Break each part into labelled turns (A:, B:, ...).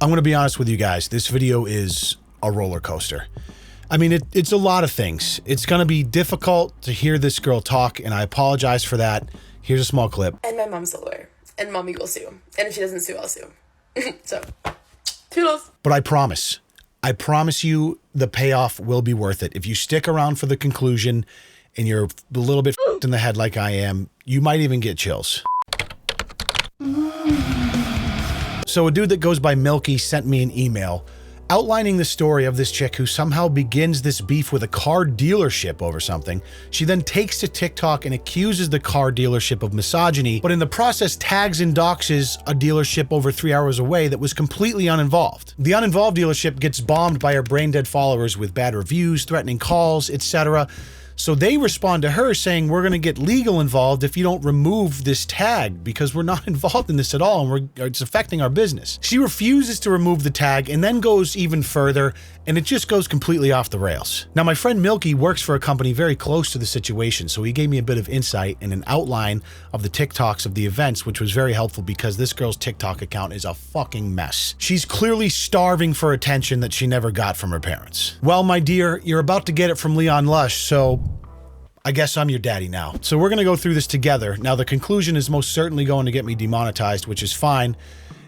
A: I'm going to be honest with you guys. This video is a roller coaster. I mean, it's a lot of things. It's going to be difficult to hear this girl talk, and I apologize for that. Here's a small clip.
B: And my mom's a lawyer, and mommy will sue. And if she doesn't sue, I'll sue. So, toodles.
A: But I promise you the payoff will be worth it. If you stick around for the conclusion and you're a little bit in the head like I am, you might even get chills. So a dude that goes by Milky sent me an email outlining the story of this chick who somehow begins this beef with a car dealership over something. She then takes to TikTok and accuses the car dealership of misogyny, but in the process tags and doxes a dealership over 3 hours away that was completely uninvolved. The uninvolved dealership gets bombed by her brain-dead followers with bad reviews, threatening calls, etc. So they respond to her saying, we're going to get legal involved if you don't remove this tag because we're not involved in this at all and it's affecting our business. She refuses to remove the tag and then goes even further, and it just goes completely off the rails. Now, my friend Milky works for a company very close to the situation, so he gave me a bit of insight and an outline of the TikToks of the events, which was very helpful because this girl's TikTok account is a fucking mess. She's clearly starving for attention that she never got from her parents. Well, my dear, you're about to get it from Lush, so I guess I'm your daddy now. So we're going to go through this together. Now, the conclusion is most certainly going to get me demonetized, which is fine.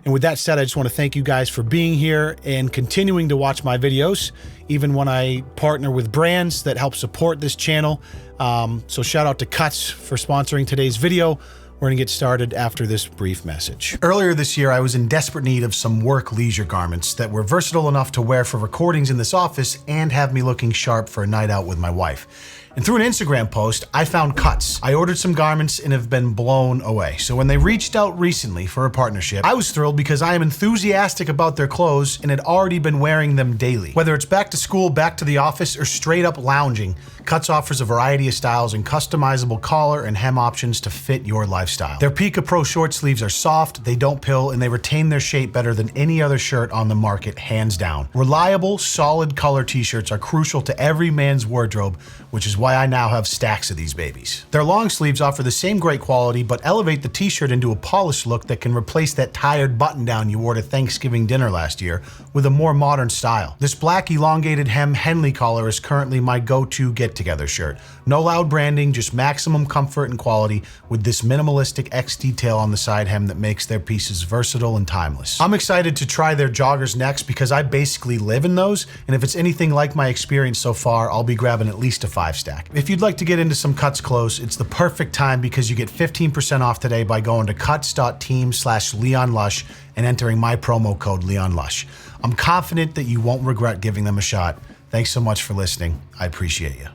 A: And with that said, I just want to thank you guys for being here and continuing to watch my videos, even when I partner with brands that help support this channel. So shout out to Cuts for sponsoring today's video. We're going to get started after this brief message. Earlier this year, I was in desperate need of some work leisure garments that were versatile enough to wear for recordings in this office and have me looking sharp for a night out with my wife. And through an Instagram post, I found Cuts. I ordered some garments and have been blown away. So when they reached out recently for a partnership, I was thrilled because I am enthusiastic about their clothes and had already been wearing them daily. Whether it's back to school, back to the office, or straight up lounging, Cuts offers a variety of styles and customizable collar and hem options to fit your lifestyle. Their Pika Pro short sleeves are soft, they don't pill, and they retain their shape better than any other shirt on the market, hands down. Reliable, solid color t-shirts are crucial to every man's wardrobe, which is why I now have stacks of these babies. Their long sleeves offer the same great quality, but elevate the t-shirt into a polished look that can replace that tired button-down you wore to Thanksgiving dinner last year with a more modern style. This black elongated hem Henley collar is currently my go-to get-together shirt. No loud branding, just maximum comfort and quality with this minimalistic X detail on the side hem that makes their pieces versatile and timeless. I'm excited to try their joggers next because I basically live in those, and if it's anything like my experience so far, I'll be grabbing at least a 5-stack. If you'd like to get into some Cuts clothes, it's the perfect time because you get 15% off today by going to cuts.team/LeonLush and entering my promo code LeonLush. I'm confident that you won't regret giving them a shot. Thanks so much for listening. I appreciate you.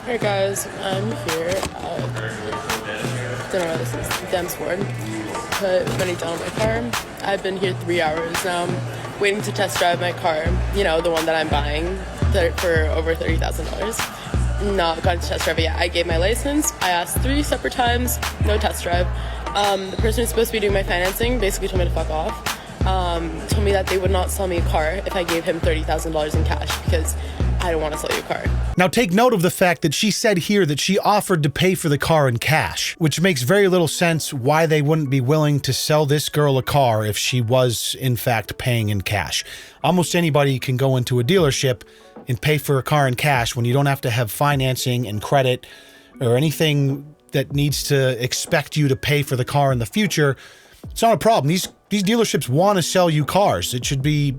B: Hey guys, I'm here at, don't know what this is, Demsford. Put money down on my car. I've been here 3 hours now, waiting to test drive my car. You know, the one that I'm buying for over $30,000. Not gotten to test drive it yet. I gave my license. I asked 3 separate times, no test drive. The person who's supposed to be doing my financing basically told me to fuck off. Told me that they would not sell me a car if I gave him $30,000 in cash because I don't want to sell you a car.
A: Now take note of the fact that she said here that she offered to pay for the car in cash, which makes very little sense why they wouldn't be willing to sell this girl a car if she was in fact paying in cash. Almost anybody can go into a dealership and pay for a car in cash when you don't have to have financing and credit or anything that needs to expect you to pay for the car in the future. It's not a problem. These dealerships want to sell you cars. It should be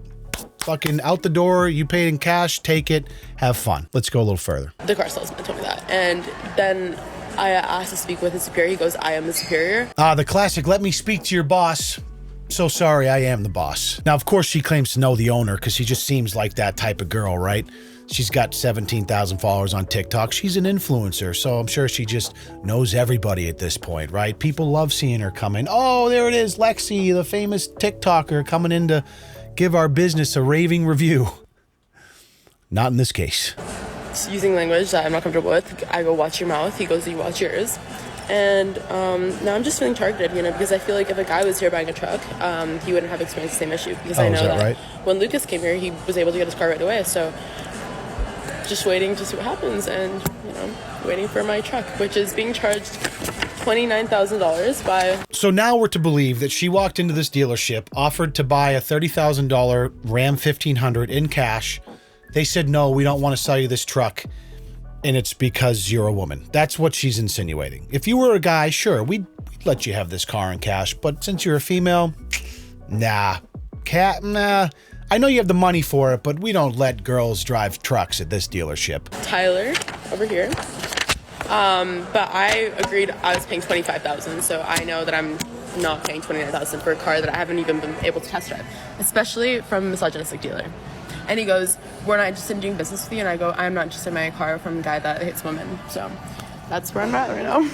A: fucking out the door. You paid in cash, take it, have fun. Let's go a little further.
B: The car salesman told me that. And then I asked to speak with his superior. He goes, I am the superior.
A: The classic, let me speak to your boss. So sorry, I am the boss. Now, of course, she claims to know the owner because she just seems like that type of girl, right? She's got 17,000 followers on TikTok. She's an influencer, so I'm sure she just knows everybody at this point, right? People love seeing her come in. Oh, there it is, Lexi, the famous TikToker coming in to give our business a raving review. Not in this case.
B: Just using language that I'm not comfortable with. I go, watch your mouth. He goes, you watch yours. And now I'm just feeling targeted, you know, because I feel like if a guy was here buying a truck, he wouldn't have experienced the same issue. Because I know that right? When Lucas came here, he was able to get his car right away. So just waiting to see what happens and, you know, waiting for my truck, which is being charged $29,000 by...
A: So now we're to believe that she walked into this dealership, offered to buy a $30,000 Ram 1500 in cash. They said, no, we don't want to sell you this truck. And it's because you're a woman. That's what she's insinuating. If you were a guy, sure, we'd let you have this car in cash. But since you're a female, nah. Nah. I know you have the money for it, but we don't let girls drive trucks at this dealership.
B: Tyler, over here. But I agreed I was paying $25,000, so I know that I'm not paying $29,000 for a car that I haven't even been able to test drive, especially from a misogynistic dealer. And he goes, we're not interested in doing business with you. And I go, I'm not interested in buying a car from a guy that hits women. So that's where I'm at right now.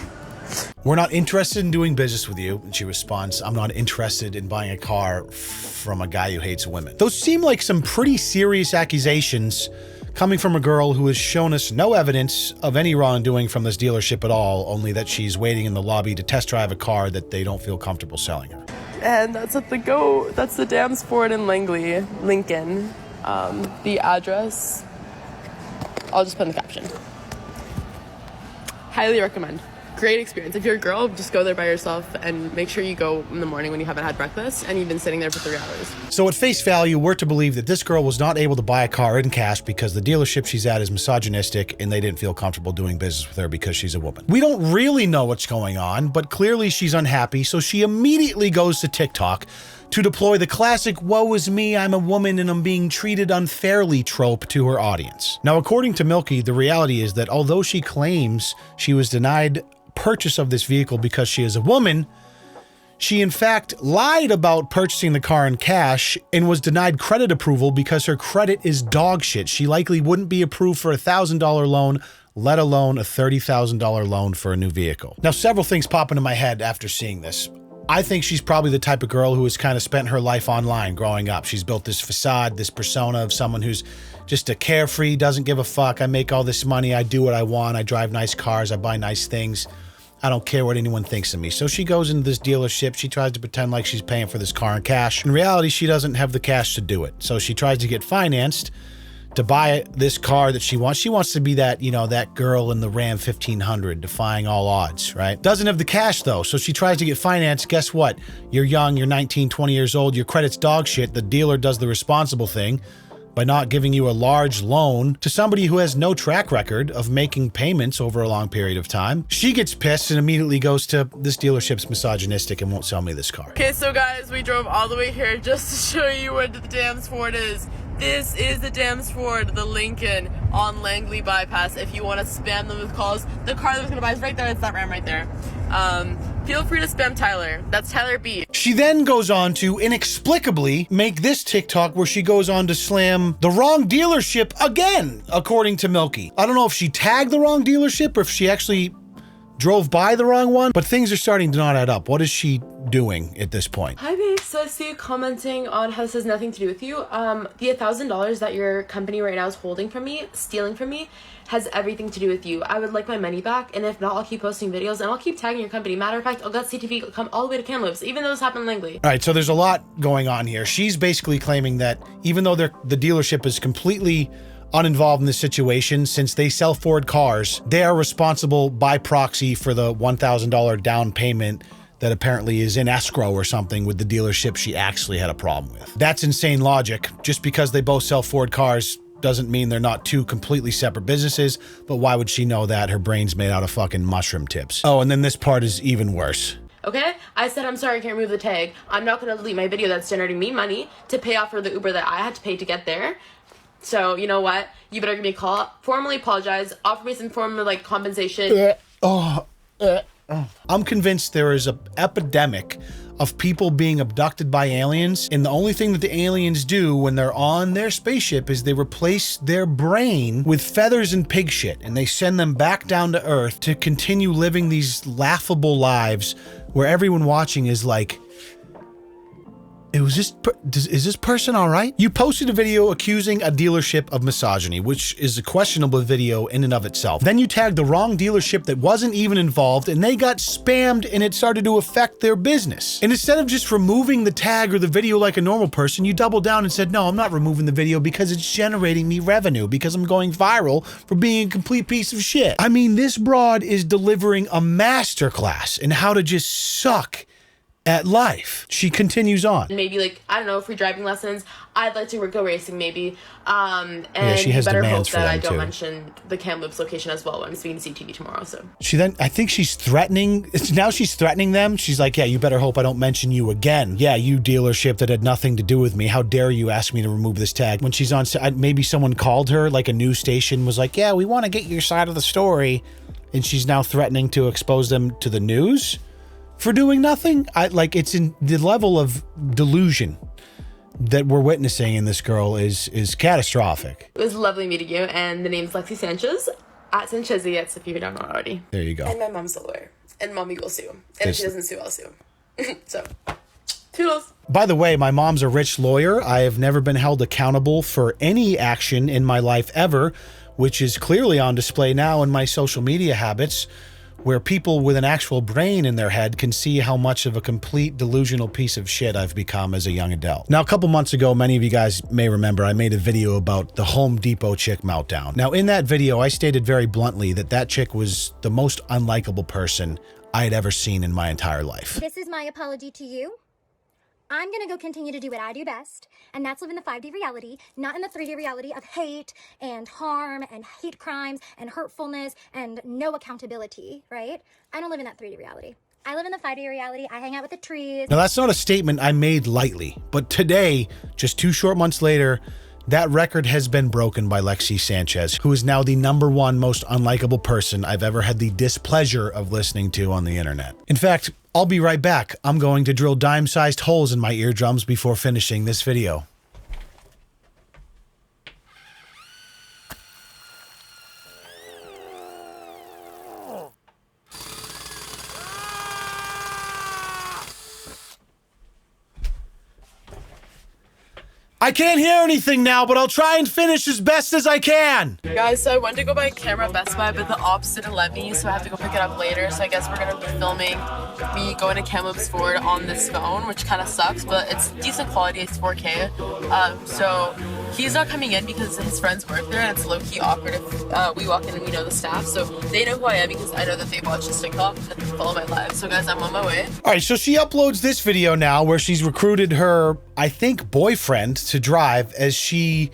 A: We're not interested in doing business with you. And she responds, I'm not interested in buying a car from a guy who hates women. Those seem like some pretty serious accusations coming from a girl who has shown us no evidence of any wrongdoing from this dealership at all, only that she's waiting in the lobby to test drive a car that they don't feel comfortable selling her.
B: And that's at that's the Dams Ford in Langley, Lincoln. The address, I'll just put in the caption. Highly recommend. Great experience. If you're a girl, just go there by yourself and make sure you go in the morning when you haven't had breakfast and you've been sitting there for 3 hours.
A: So at face value, we're to believe that this girl was not able to buy a car in cash because the dealership she's at is misogynistic and they didn't feel comfortable doing business with her because she's a woman. We don't really know what's going on, but clearly she's unhappy, so she immediately goes to TikTok to deploy the classic woe is me, I'm a woman and I'm being treated unfairly trope to her audience. Now, according to Milky, the reality is that although she claims she was denied purchase of this vehicle because she is a woman, she in fact lied about purchasing the car in cash and was denied credit approval because her credit is dog shit. She likely wouldn't be approved for a $1,000 loan, let alone a $30,000 loan for a new vehicle. Now, several things pop into my head after seeing this. I think she's probably the type of girl who has kind of spent her life online growing up. She's built this facade, this persona of someone who's just a carefree, doesn't give a fuck. I make all this money. I do what I want. I drive nice cars. I buy nice things. I don't care what anyone thinks of me. So she goes into this dealership. She tries to pretend like she's paying for this car in cash. In reality, she doesn't have the cash to do it. So she tries to get financed to buy this car that she wants. She wants to be that, you know, that girl in the Ram 1500, defying all odds, right? Doesn't have the cash though, so she tries to get financed. Guess what? You're young, you're 19, 20 years old, your credit's dog shit. The dealer does the responsible thing by not giving you a large loan to somebody who has no track record of making payments over a long period of time. She gets pissed and immediately goes to, this dealership's misogynistic and won't sell me this car.
B: Okay, so guys, we drove all the way here just to show you where the Dams Ford is. This is the Dams Ford, the Lincoln on Langley Bypass. If you want to spam them with calls, the car that I was going to buy is right there. It's that Ram right there. Feel free to spam Tyler. That's Tyler B.
A: She then goes on to inexplicably make this TikTok where she goes on to slam the wrong dealership again, according to Milky. I don't know if she tagged the wrong dealership or if she actually drove by the wrong one, but things are starting to not add up. What is she doing at this point?
B: Hi babe, so I see you commenting on how this has nothing to do with you. The $1,000 that your company right now is holding from me, stealing from me, has everything to do with you. I would like my money back, and if not, I'll keep posting videos and I'll keep tagging your company. Matter of fact, I'll get CTV come all the way to Kamloops, even though this happened in Langley.
A: All right, so there's a lot going on here. She's basically claiming that even though the dealership is completely uninvolved in this situation, since they sell Ford cars, they are responsible by proxy for the $1,000 down payment that apparently is in escrow or something with the dealership she actually had a problem with. That's insane logic. Just because they both sell Ford cars doesn't mean they're not two completely separate businesses, but why would she know that? Her brain's made out of fucking mushroom tips. Oh, and then this part is even worse.
B: Okay? I said, I'm sorry, I can't remove the tag. I'm not going to delete my video that's generating me money to pay off for the Uber that I had to pay to get there. So, you know what? You better give me a call, formally apologize, offer me some form of, like, compensation.
A: I'm convinced there is an epidemic of people being abducted by aliens, and the only thing that the aliens do when they're on their spaceship is they replace their brain with feathers and pig shit, and they send them back down to Earth to continue living these laughable lives where everyone watching is like, is this person all right? You posted a video accusing a dealership of misogyny, which is a questionable video in and of itself. Then you tagged the wrong dealership that wasn't even involved, and they got spammed and it started to affect their business. And instead of just removing the tag or the video like a normal person, you doubled down and said, no, I'm not removing the video because it's generating me revenue, because I'm going viral for being a complete piece of shit. I mean, this broad is delivering a masterclass in how to just suck at life. She continues on.
B: Maybe like, I don't know, free driving lessons. I'd like to go racing maybe. And
A: yeah, she has
B: you better
A: demands
B: hope that I don't
A: too.
B: mention the Kamloops location as well when I'm speaking to CTV tomorrow. So
A: she then, I think she's threatening, now she's threatening them. She's like, yeah, you better hope I don't mention you again. Yeah, you dealership that had nothing to do with me. How dare you ask me to remove this tag? When she's on, maybe someone called her, like a news station was like, yeah, we want to get your side of the story. And she's now threatening to expose them to the news for doing nothing. It's in the level of delusion that we're witnessing in this girl is catastrophic.
B: It was lovely meeting you, and the name's Lexi Sanchez at Sancheziets, if you don't know already.
A: There you go.
B: And my mom's a lawyer, and mommy will sue, and if she doesn't sue, I'll sue. So, toodles.
A: By the way, my mom's a rich lawyer. I have never been held accountable for any action in my life ever, which is clearly on display now in my social media habits, where people with an actual brain in their head can see how much of a complete delusional piece of shit I've become as a young adult. Now, a couple months ago, many of you guys may remember, I made a video about the Home Depot chick meltdown. Now, in that video, I stated very bluntly that that chick was the most unlikable person I had ever seen in my entire life.
C: This is my apology to you. I'm gonna go continue to do what I do best, and that's live in the 5D reality, not in the 3D reality of hate and harm and hate crimes and hurtfulness and no accountability, right? I don't live in that 3D reality. I live in the 5D reality. I hang out with the trees.
A: Now, that's not a statement I made lightly, but today, just 2 short months later, that record has been broken by Lexi Sanchez, who is now the #1 most unlikable person I've ever had the displeasure of listening to on the internet. In fact, I'll be right back. I'm going to drill dime-sized holes in my eardrums before finishing this video. I can't hear anything now, but I'll try and finish as best as I can.
B: Guys, so I went to go buy a camera at Best Buy, but the ops didn't let me, so I have to go pick it up later. So I guess we're gonna be filming me going to Kamloops Ford on this phone, which kind of sucks, but it's decent quality. It's 4K. So he's not coming in because his friends work there, and it's low-key awkward if we walk in and we know the staff. So they know who I am because I know that they watch this TikTok and follow my live. So guys, I'm on my way.
A: All right, so she uploads this video now where she's recruited her, I think, boyfriend to drive as she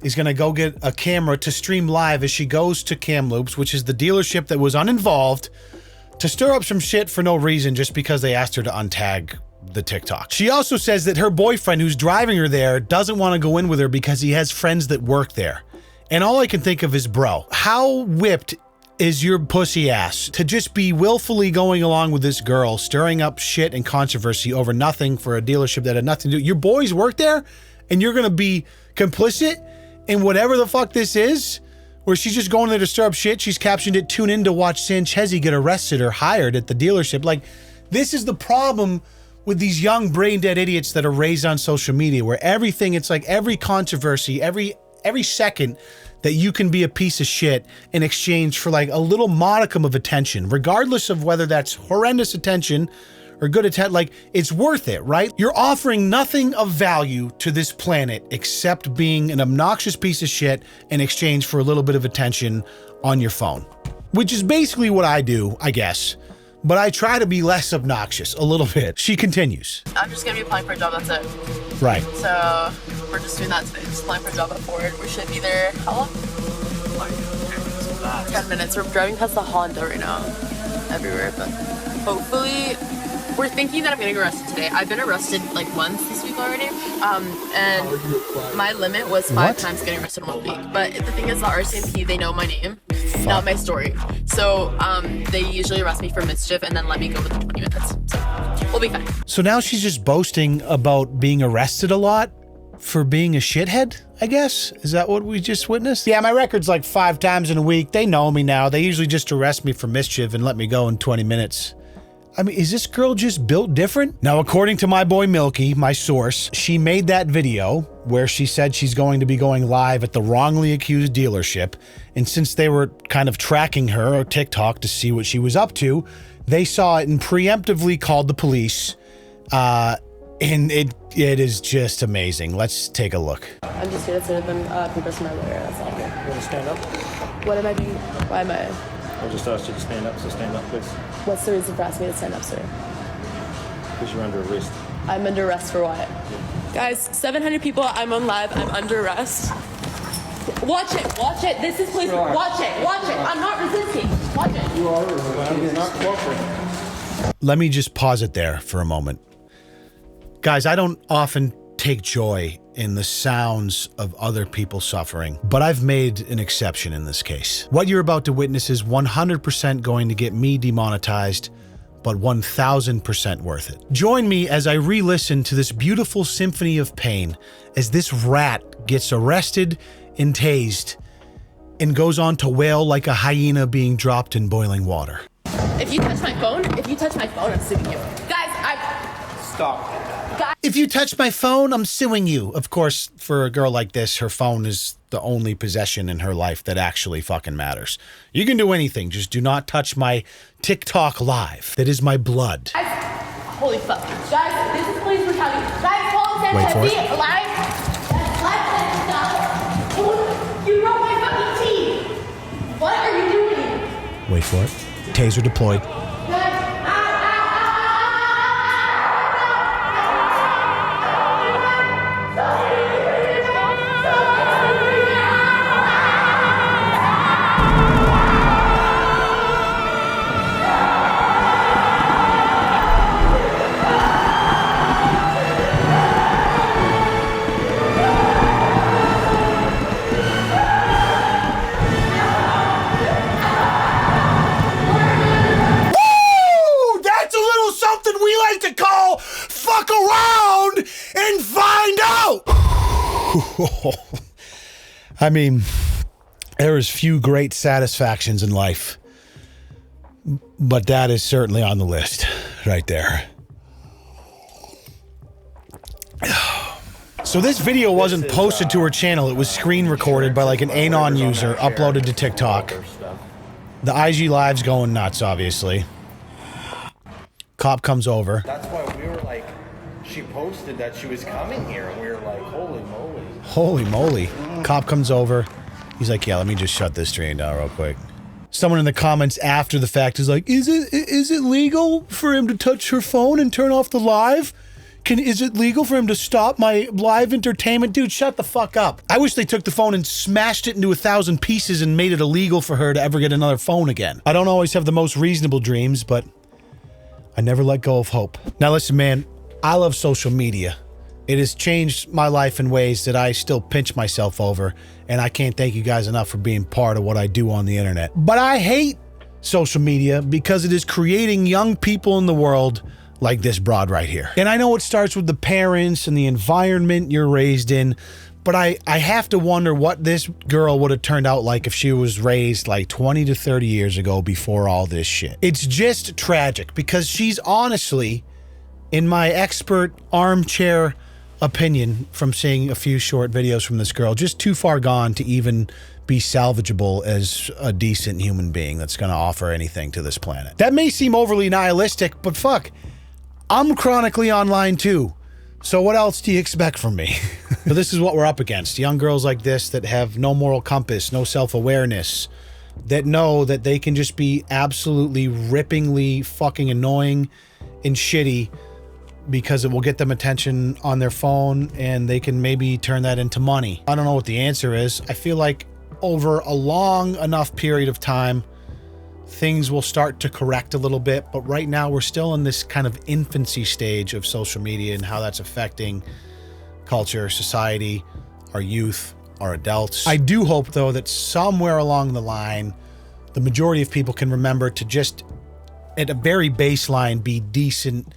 A: is going to go get a camera to stream live as she goes to Kamloops, which is the dealership that was uninvolved, to stir up some shit for no reason just because they asked her to untag the TikTok. She also says that her boyfriend who's driving her there doesn't want to go in with her because he has friends that work there. And all I can think of is, bro, how whipped is your pussy ass to just be willfully going along with this girl, stirring up shit and controversy over nothing for a dealership that had nothing to do. Your boys work there and you're going to be complicit in whatever the fuck this is, where she's just going there to stir up shit. She's captioned it, tune in to watch Sanchezi get arrested or hired at the dealership. Like, this is the problem with these young brain dead idiots that are raised on social media, where everything, it's like every controversy, every second that you can be a piece of shit in exchange for like a little modicum of attention, regardless of whether that's horrendous attention or good attention, like it's worth it, right? You're offering nothing of value to this planet except being an obnoxious piece of shit in exchange for a little bit of attention on your phone, which is basically what I do, I guess. But I try to be less obnoxious a little bit. She continues.
B: I'm just gonna be applying for a job, that's it.
A: Right.
B: So we're just doing that today, just applying for a job at Ford. We should be there, how long? Like 10 minutes. We're driving past the Honda right now, everywhere, but hopefully, we're thinking that I'm gonna get arrested today. I've been arrested like once this week already, and my limit was 5 times getting arrested in 1 week. But the thing is, the RCMP, they know my name, not my story. So they usually arrest me for mischief and then let me go within 20 minutes. So we'll be fine.
A: So now she's just boasting about being arrested a lot for being a shithead, I guess? Is that what we just witnessed? Yeah, my record's like 5 times in a week. They know me now. They usually just arrest me for mischief and let me go in 20 minutes. I mean, is this girl just built different? Now, according to my boy Milky, my source, she made that video where she said she's going to be going live at the wrongly accused dealership. And since they were kind of tracking her on TikTok to see what she was up to, they saw it and preemptively called the police. And it is just amazing. Let's take a look.
B: I'm just here to serve them papers to my lawyer. That's all.
D: You want to stand up?
B: What am I doing? Why am I?
D: I just asked you to stand up, so stand up, please.
B: What's the reason for asking me to stand up, sir?
D: Because you're under arrest.
B: I'm under arrest for what? Guys, 700 people. I'm on live. I'm under arrest. Watch it. Watch it. This is police. Watch it. Watch it. I'm not resisting. Watch it.
D: You are resisting. You're not cooperating.
A: Let me just pause it there for a moment. Guys, I don't often take joy in the sounds of other people suffering, but I've made an exception in this case. What you're about to witness is 100% going to get me demonetized, but 1000% worth it. Join me as I re-listen to this beautiful symphony of pain as this rat gets arrested and tased and goes on to wail like a hyena being dropped in boiling water.
B: If you touch my phone, I'm suing you. Guys,
D: Stop.
A: If you touch my phone, I'm suing you. Of course, for a girl like this, her phone is the only possession in her life that actually fucking matters. You can do anything, just do not touch my TikTok live. That is my blood.
B: guys, holy fuck. Guys, this is police brutality. Guys, call us
A: Wait for it.
B: Live. You broke my fucking teeth. What are you doing?
A: Wait for it. Taser deployed. To call fuck around and find out. I mean, there is few great satisfactions in life, but that is certainly on the list right there. So this video wasn't posted to her channel. It was screen recorded by like an Anon user, uploaded to TikTok. The IG Live's going nuts, obviously. Cop comes over.
E: That's why we were like, she posted that she was coming here, and we were like, holy moly.
A: Holy moly. Cop comes over. He's like, yeah, let me just shut this train down real quick. Someone in the comments after the fact is like, is it legal for him to touch her phone and turn off the live? Is it legal for him to stop my live entertainment? Dude, shut the fuck up. I wish they took the phone and smashed it into 1,000 pieces and made it illegal for her to ever get another phone again. I don't always have the most reasonable dreams, but I never let go of hope. Now listen, man, I love social media. It has changed my life in ways that I still pinch myself over, and I can't thank you guys enough for being part of what I do on the internet. But I hate social media because it is creating young people in the world like this broad right here. And I know it starts with the parents and the environment you're raised in, but I have to wonder what this girl would have turned out like if she was raised like 20 to 30 years ago before all this shit. It's just tragic because she's honestly, in my expert armchair opinion from seeing a few short videos from this girl, just too far gone to even be salvageable as a decent human being that's going to offer anything to this planet. That may seem overly nihilistic, but fuck, I'm chronically online too. So what else do you expect from me? But this is what we're up against. Young girls like this that have no moral compass, no self-awareness, that know that they can just be absolutely rippingly fucking annoying and shitty because it will get them attention on their phone and they can maybe turn that into money. I don't know what the answer is. I feel like over a long enough period of time, things will start to correct a little bit, but right now we're still in this kind of infancy stage of social media and how that's affecting culture, society, our youth, our adults. I do hope, though, that somewhere along the line, the majority of people can remember to just, at a very baseline, be decent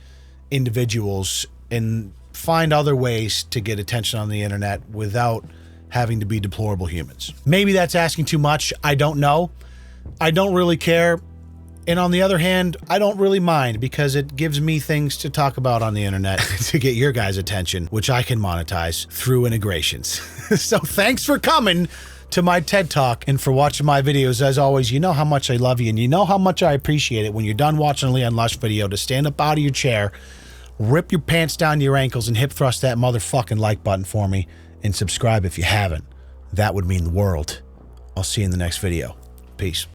A: individuals and find other ways to get attention on the internet without having to be deplorable humans. Maybe that's asking too much. I don't know. I don't really care And on the other hand, I don't really mind because it gives me things to talk about on the internet to get your guys' attention, which I can monetize through integrations. So thanks for coming to my TED Talk and for watching my videos. As always, you know how much I love you and you know how much I appreciate it when you're done watching a Leon Lush video to stand up out of your chair, rip your pants down to your ankles and hip thrust that motherfucking like button for me and subscribe if you haven't. That would mean the world. I'll see you in the next video. Peace.